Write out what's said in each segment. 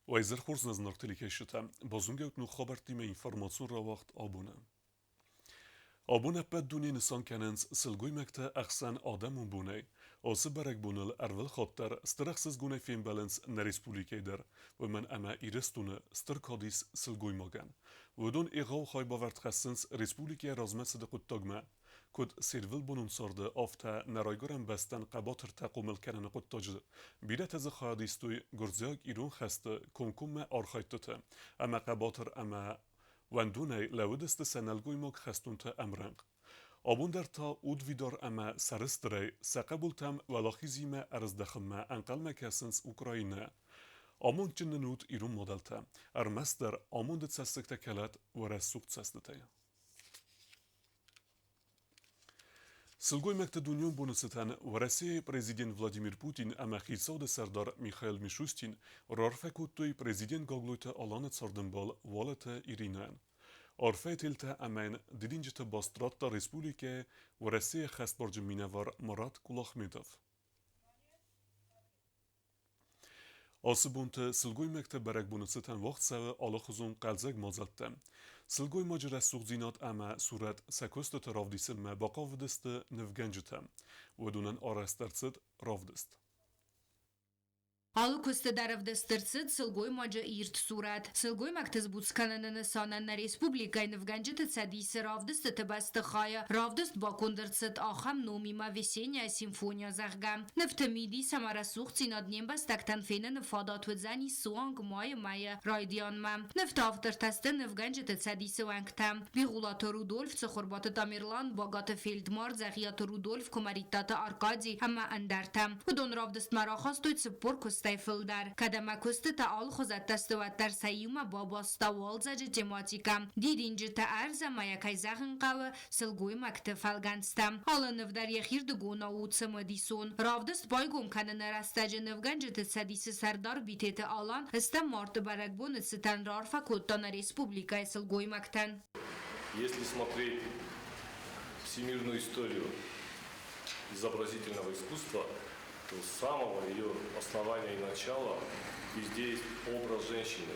Вайзер хурз назнактылike шита, базунгеут ну хабартиме информацион равахт абуна. Abune pet duni nisan kenens silguy mekte axsan adamon buney. Ası berek bunel ervel xatter stiraxsiz gune film balance na respublikeider. Ve men ama iristune stir kadis silguy magan. ودون إغاو خاي باورت خسنس رسپولیکی رازمس ده قد تاگمه کد سیرول بونون سارده آفتا نرایگرم بستن قباتر تقومل کنن قد تاجده بیره تز خادیستوی گرزیاگ ایرون خسته کنکوم آرخایتته اما قباتر اما وندونه لودست سنلگوی ماگ خستون تا امرنگ آبون در تا اود ویدار اما سرستره سقبول تم ولاخیزیمه ارز دخمه انقل مکسنس اوکراینه آمون جننوت ایرون مدل تا ارمستر آمون دت سستکت کلت و رسوخت سستته سلگوی مکت دنیون بونستن و رسی پرزیدنت ولادیمیر پوتین اما خیلساد سردار میخائیل میشوستین رارفکوت توی پرزیدنت گاگلویت آلانت سردنبال والت ایرینان آرفه تلت امین دیدینجت باسترات تا رسپولیکه و رسی خست برج مینوار مراد کلاخمیدوف آسبونت سلگوی مکتب برک بونستن وقت سوه آلا خزون قلزگ مازدتم. سلگوی ماجر سوغزینات اما صورت سکوست تراودیسم ما باقا ودست نفگنجتم و دونن آرسترسد راودست. Алы көсті дәрівді стырцыд сылгой мажа ирт сурат. Сылгой мактыз буцкананы сананна республикайны вганжыты цадисы равдысты тыбасты хая. Равдыст бакундырцыд ахам номима весенняя симфония захгам. Нефтамиди самара сухци над нем бастактан фены нефадат вдзани суанг мая райдиан мам. Нефтавтыр тасты нефганжыты цадисы вангтам. Бигулаты Рудольф цухурбаты Тамерлан багаты фельдмар захияты Рудольф комаритаты Аркадий хама андартам. Удон равдыст марахастуй цыпор در کدام کست تعال خودت دستوات در سیوم بابا استوال زج جماعتیکم دیدین جت ارز ما یکی زخن قو سلگوی مکتف الگنستم حالا نفدر یخیر دگونا و تسمدیسون راودست بایگم کنن رستج نفگن جت سدیس سردار بیتت آلان استم مارت برگبون ستن رارفا کتان республика سلگوی مکتن. Если смотреть всемирную историю изобразительного искусства, то с самого ее основания и начала везде есть образ женщины.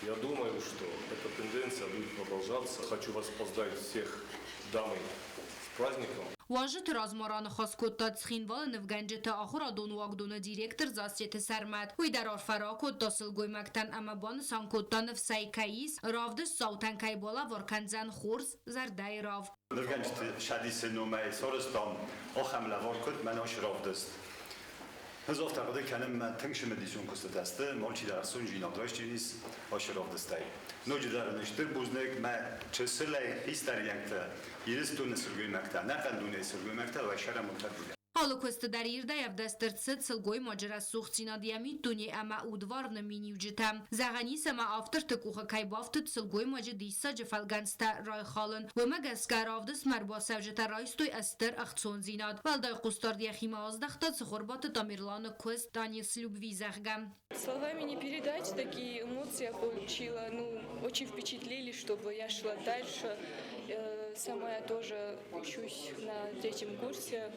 Я думаю, что эта тенденция будет продолжаться. Хочу вас поздравить всех дамы с праздником. واجد رازماران خاص کتا تخینوال نفگنجت آخر دون واقدون دیرکتر زاستیت سرمد وی در آرفرا کتا سلگوی مکتن اما بان سان کتا نفسای کهیس رافد ساوتن کهی بالا ورکنزن خورز زردای راف نفگنجت شدیس نومه سارستان آخم لوار کت مناش رافدست هزار تقدر کنم من تنگشم دیسون کست دسته مالچی در سون جینات داشتینیس آشراف دسته نوجی در نشتر بوزنک من چه سلی هیستر ینگته یرستون سرگوی مکته نقندونه سرگوی مکته و شرم منتر بوده حالا کست در ایرده یفدسترد ست سلگوی ماجر سوخچینا دیمی دونی اما اودوار نمینیو جتم زغنی سما آفتر تکوخ کای بافتت سلگوی ماجر دیسا جفلگنستا رای خالن و مگسکر آفدست مربا سوجتا رایستوی استر اختصون زیناد والدای قستار دیخیم آزدختا سخوربات تامیرلان کست دانیس любви زغگم Словами не передать, такие эмоции я получила, очень впечатлили, чтобы я шла дальше. Сама я тоже учусь на третьем курсе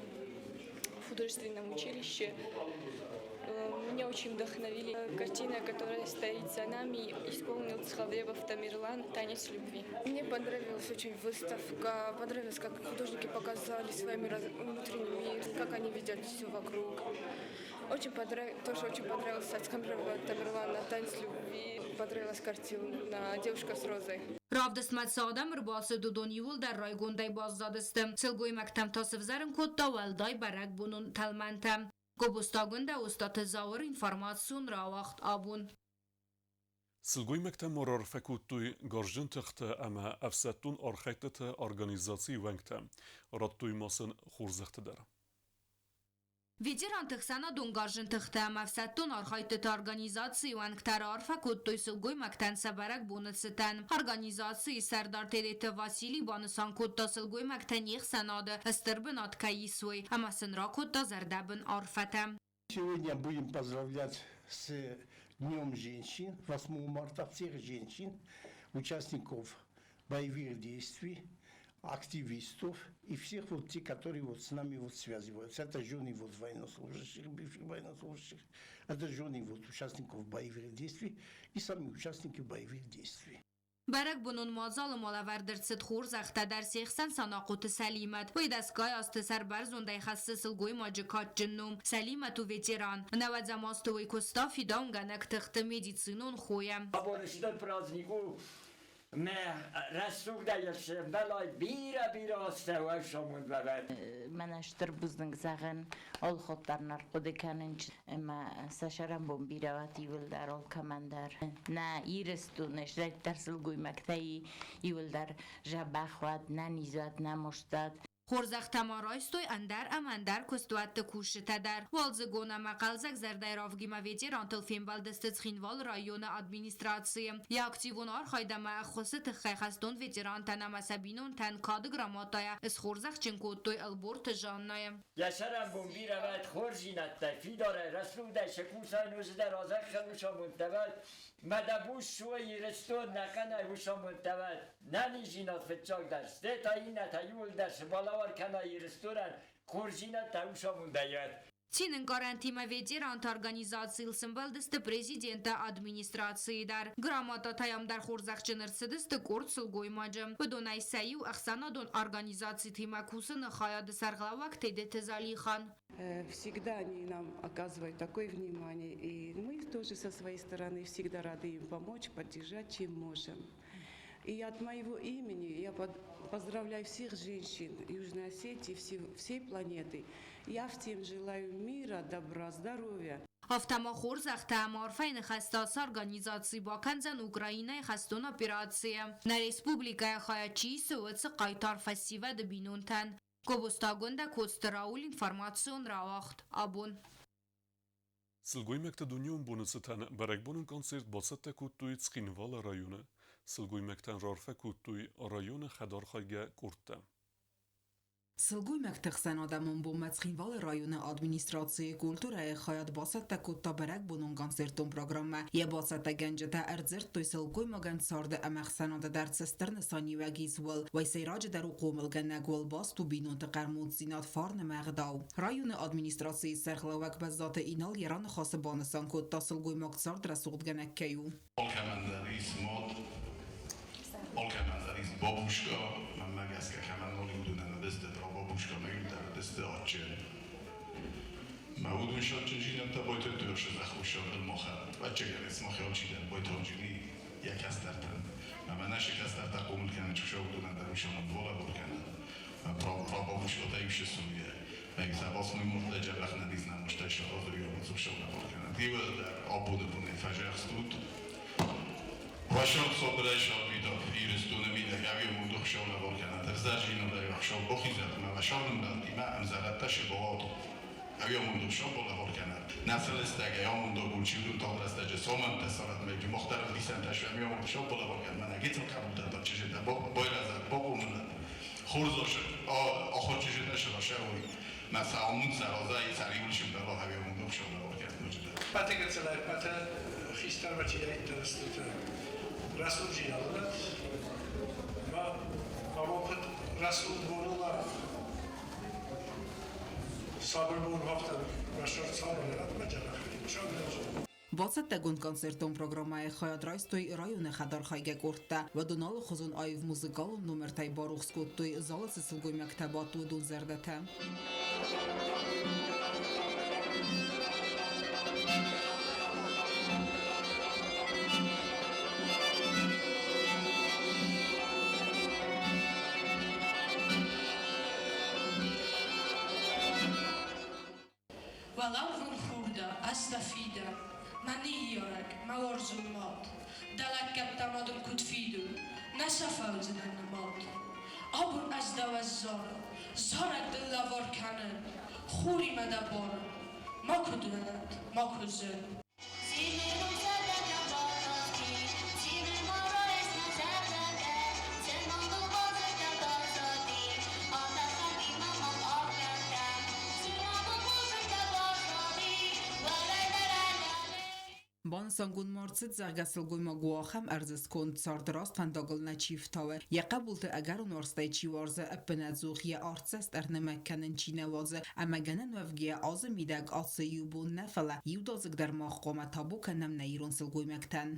в художественном училище. Меня очень вдохновили картина, которая стоит за нами, исполнил Цхавлебов Тамерлан «Танец любви». Мне понравилась очень выставка, понравилось, как художники показали своим внутренним миром, как они видят все вокруг. Тоже очень понравилось от Тамерлана «Танец любви», понравилась картина «Девушка с розой». Равдست مدسادم رباس دودونیول در رای گنده بازدادستم سلگوی مکتم تاسف زرم کتا والدای برک بونون تلمنتم گوبستاگنده استاد زاور انفرماسیون را وقت آبون سلگوی مکتب مرار فکوت توی گارجن تخت اما افسدتون آرخیتت ارگانیزاسی ونگتم راد توی ماسن خورزخت دارم Ветеран тахсана дунгаржин тахта мавсаттун архайтет организации вангтар арфа куттуй сылгуй мактан сабарак бунатсытан. Организации сардар тедете Василий банысан кутта сылгуй мактан ех санады астырбын аткаисуй, ама сынра кутта зардабын арфата. Сегодня будем поздравлять с Днем женщин, 8 марта всех женщин, участников боевых действий, активистов и всех вот те, которые вот с нами вот связываются. Это жены вот военнослужащих, бывших военнослужащих, это жены вот участников боевых действий и сами участники боевых действий. برک بنون مازال مالورد ست خورز اخته در سیخسن ساناقوت سلیمت و دستگاه است سر برزونده خسته سلگوی ماجکات جنوم سلیمت و ویتران نواد زماستوی کستافی دانگنک تخت медицинون خویم. Абонистан празднику me rastuk da yaşım belay bira astava şamun babet. منشتر بزنگ زغن آل خودتر نرقوده کنن اما سشرم بوم بیرواتی ول در آل کمندر نه ایرستونش رد در سلگوی مکتایی ایول در جبه خواد نه نیزاد نه مشتاد خورزخ تمارایستوی اندر کستوات کوشته در والزگونه مقالزک زرده رافگیما ویتران تلفین بالدست خینوال رایون ادمینستراسی یا اکتیوون آرخایده ما خصت خیخستون ویتران تنم سبینون تن کادگراماتای از خورزخ چنکوتوی البورت جاننای yaşarım bum biravet khorjinat da fidare rasul da şekusan öz da razak khaluşa muntabat madabuş şu yirestod nakana huşa muntabat nani jinat fetchak dar steta ina tayul dar balavar kana yirestoran khorjinat da huşa mundayat Çinin garantime veteran organizasyil symboldist prezidenta administrasiyi dar gramata tayam dar xorzaqçınırsıdist kort sılgoymacı بدونای سعی و اخسانادون организации тимакусын хаяды сарглавак тейде тезалихан. Всегда они нам оказывают такое внимание, и мы тоже со своей стороны всегда рады им помочь, поддержать, чем можем. И от моего имени я поздравляю всех женщин Южной Осетии, всей планеты. Я всем желаю мира, добра, здоровья. Автома خورزخ تعمارفین خستاس организации با کنزن اوکراینای خستون اپراتسیه نه ریسپوبلیکای خایچی سویتس قایتار فسیوه ده بینونتن Кобустагунда Костраул информацион равахт абун. Сылгой мекте дуньон бунысытан баракбонун концерт басатта куттуй цкинвала районы. Сылгой мектен рарфа куттуй районы хадархайга куртта. Сылгуй мектехсен адамон бу мецхинвал районы администрации культуры хаят басатта кутта барак бунун концертун программа. Я басатта генжета эрзерт той сылгуй маген сарда амахсанада дар цистерн сани вагизвал. Вайсейраج дар уқумыл геннагвал бас ту бинун тقرمود زینات فارن مغداو. رایون администрации سرخلوک بزدات اینال یران خاص بانسان کتا سلگوی مکتسار درسوغد گنکیو. Olkemenderiz babushka, من مگسکه کمن نولی بدونن دست درا babushka میل در دست آچن. مودون شد چنجینم تا باید دوش زخوشان المخل. بچه گر اسم خیال چیدن باید آنجینی یک از درتن. من نشکست در قومل کنن چوشا بدونن در روشان دولا بود کنن. را babushka تایوش سویه. مگه سباس میمورد جبخ ندیز نموشته شده روی مزوشا بود کنن. دیو در آبود بونه فجر استود. Вашон собрашал видов ирстуна мина явил мудох шола волкана тзажино да яхшал бохизат ма вашон да има амзарата шебот явил мудох шола волкана наслестага ямундо гулчиду тограстаje somon tasarat megi muxtarif lisan tashwa явил мудох шола волкана мана гитл qabul da chije da boyrazat bogumna khurzosh oxir chije da shashawi masaun sarazai sariulshim da явил mudох шоla волкana mujda pategatsalar pata xistarvachida interestuta رسول جیالت و وقت رسول بونولا صبر بون وقت رشد صبر لرد مجرد خیلی شاید Басаттагун концертон программаи хаядрайстой районы хадархайга куртта ва дунал хузун айв музыкал номертай барухскуттой зала сылгой мектабату дун зердата. Astafida, maniyorek, maorzumot, dalakkat tamadum kutfidu, nasafawzin anamot. Abun azdawaz zor, zorak dilla vorkanen, khuri madabor, makudunat, makuzun. Ալան սանգուն մորցից զարգասլգույմը գուախեմ արձսկոն ծարդրաստ վանդագլ նաչիվ թավը Յակաբուլտը ագար ու նորստայչի վարզը ըպնածուխ յա արծեստ արնեմակքանն չինավազը ամագանն վավգիա ազը միդակ ացը յուբուն նέφալա յուդազգ դարմախ qoմա թաբուկը նամնայիրոն սլգույմակտան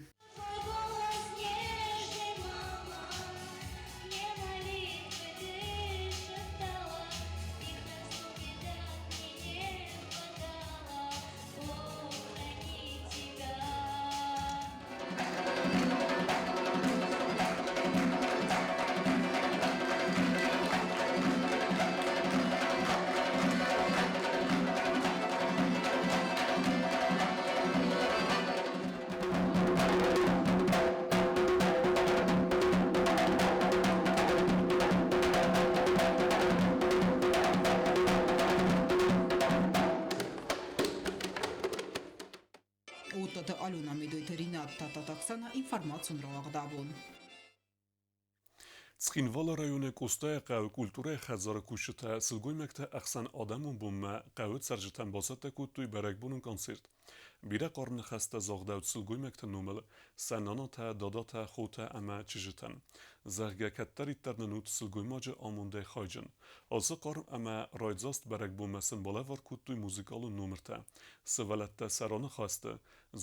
Ուտոտը ալունա միդույթերին ատտատատակսանա ինվարմացուն ռողաղդավուն Ցխինվալը ռայոնը կոստայ կայու կուլտուրայ խազարը կուշտա սլգույմեկտը ախսան ադամուն բումմա կայու ծարժտան բասատը կուտույ բարակբունուն կոնսերտ Բիրա qarnı xəstə zağdəv sılgüyməkdə numel sənanata dadata xota ama çijitən zərgəkətlər itlərinin ut sılgüymacı amunday xaycın Azı qarn ama rayzast bərək bulməsin bola var kutluy muzikalı numərtə Sıvələtdə səranı xəstə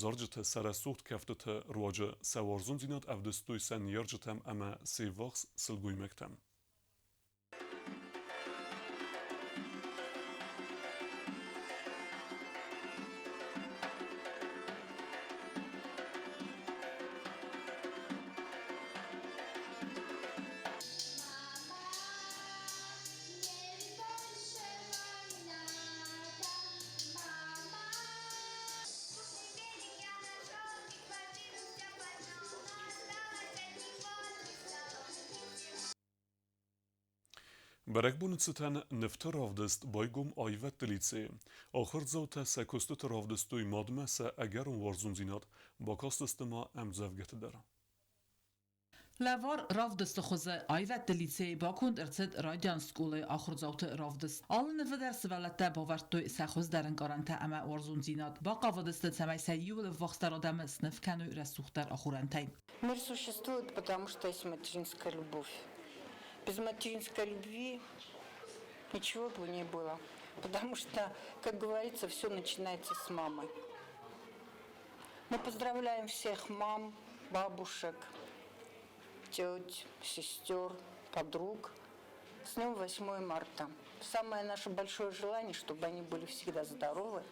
zarcıtı sərəsuht kəftətə ruacı səvarzun zinat əvdüstüy sən yarcıtəm ama sevvax sılgüyməkdəm Բերեկբունիցտան նվթր ավդեստ բայգում այվət դլիցի, ախր զավտə սəkոստը ավդեստույ մադմեսը əgərun վարզունձինատ, բակաստստımա əmzəvgəti դəra. Լավար ռավդստը խոզը այվət դլիցի բակունդ ըրցետ ռադյան սկուլը ախրձավտը ռավդստ։ Ալնը վդար սվալատը բավարտույ սախոզ դարն կարանտա ամա վարզունձինատ, բակ ավդստը цамայսա ювлы вахстародамы снывкану расухтар охурантай. Мир существует, потому что есть материнская любовь. Без материнской любви ничего бы не было. Потому что, как говорится, все начинается с мамы. Мы поздравляем всех мам, бабушек, теть, сестер, подруг с днем 8 марта. Самое наше большое желание, чтобы они были всегда здоровы,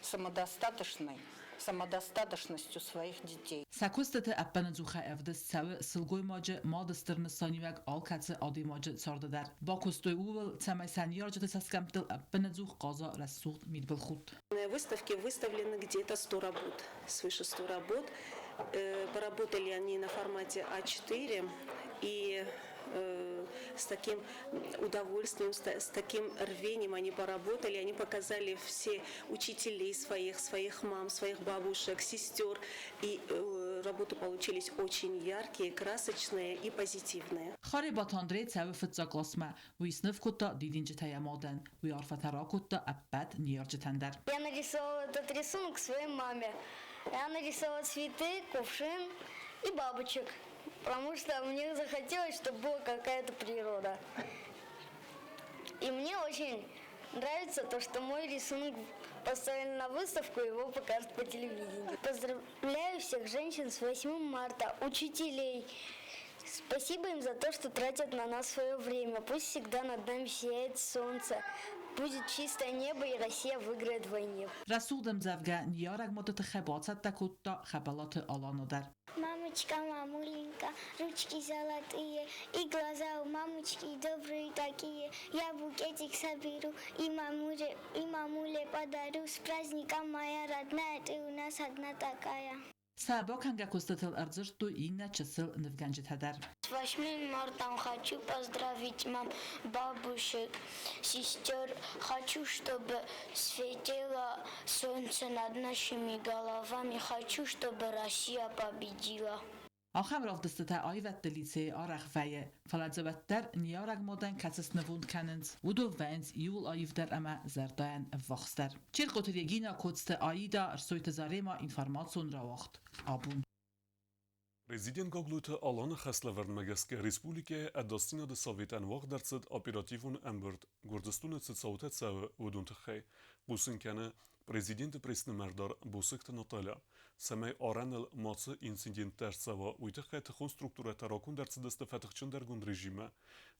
самодостаточностью своих детей. Сакустete аппанадзуха эвдес цавы сылгой маджы мадыстырны санивак алкацы ады маджы цардыдар. Бакустой увал цамайсан ярджаты саскамтыл аппанадзух каза рассухт мидбылхут. На выставке выставлены где-то 100 работ, свыше 100 работ. Поработали они на формате А4 и с таким удовольствием, с таким рвением они поработали. Они показали все учителей своих мам, своих бабушек, сестер. И работы получились очень яркие, красочные и позитивные. خاري باتاندري تساوي فتزا قاسمة ويسنف كتا ديدين جتايا مادن ويعرف ترا كتا أباد نيار جتندر. Я нарисовала этот рисунок своей маме. Я нарисовала цветы, кувшин и бабочек. Потому что мне захотелось, чтобы была какая-то природа. И мне очень нравится то, что мой рисунок поставили на выставку, его покажут по телевидению. Поздравляю всех женщин с 8 марта, учителей. Спасибо им за то, что тратят на нас свое время. Пусть всегда над нами сияет солнце. Будет чистое небо, и Россия выиграет в войне. رسولدم زفگه نیارگ مدت خباست تکوتا خبالات آلانو در. Мамочка, мамуленька, ручки золотые, и глаза у мамочки добрые такие. Я букетик соберу, и мамуле подарю. С праздником, моя родная, ты у нас одна такая. Саба канга кустатал арзырту инна часыл невганжит хадар. С 8 марта хочу поздравить мам, бабушек, сестер. Хочу, чтобы светило солнце над нашими головами. Хочу, чтобы Россия победила. آخر رافدست تا آیوت دلیسه آرخ فیه فلاتزبت در نیارگ مادن کسس نوند کننز و دو ونز یول آیف در اما زردان وخستر چیر قطر یگینا کدست آیدا ارسویت زاره ما اینفرماتسون را وقت آبون Президент Гоглута Алана Хаславернмегеске Республике Адастина de Совeten Wagdartsed Operativun Embert Gurdestune Tsautet Sawe Udunteche Businkene Президент Presnemerdar Busikte Natalia Samay Aranel Matse Incident Tersawa Uiteche Tchon Strukture Tarakun Dertsedeste Fetchchen der Gund Regime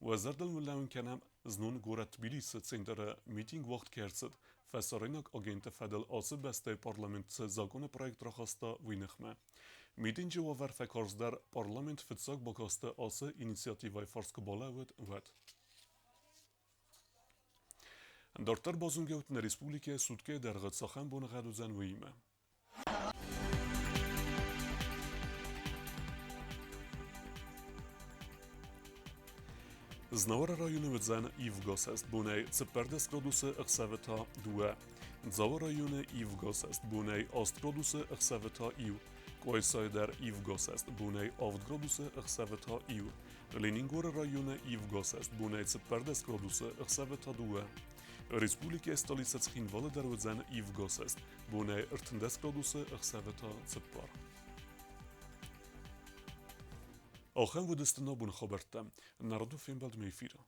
Wazardel Mulaun Kenem Znun Gorat Tbilisi Tsendere Meeting Wacht Kertsed Fesarinak Agente Fedel Ase Beste Parlament Zakone Projekt Rahasta Winechme Meeting و فکرز در پارلمنت فتساق با کاسته آسه اینیسیاتیوهای فارسک بالاوت ود. دارتر بازونگوت نه ریسپولیکه سودکه در غد ساخن بون غد و زن ویمه. زنوار رایون ودزن ایفگاس است بونه سپردس گرادوس اخساوتا دوه. زاور رایون ایفگاس است بونه آسترادوس اخساوتا ایو. Koysay der Ivgos est bunei avtgraduse ëkseveta iu. Leningore rajone Ivgos est bunei ceperdes graduse ëkseveta due. Respublike stolice Chinvale der Udzen Ivgos est bunei ërtëndes graduse ëkseveta cepar. آخر ودستنا بون خبرتم نردو فين بعد ما يفيرا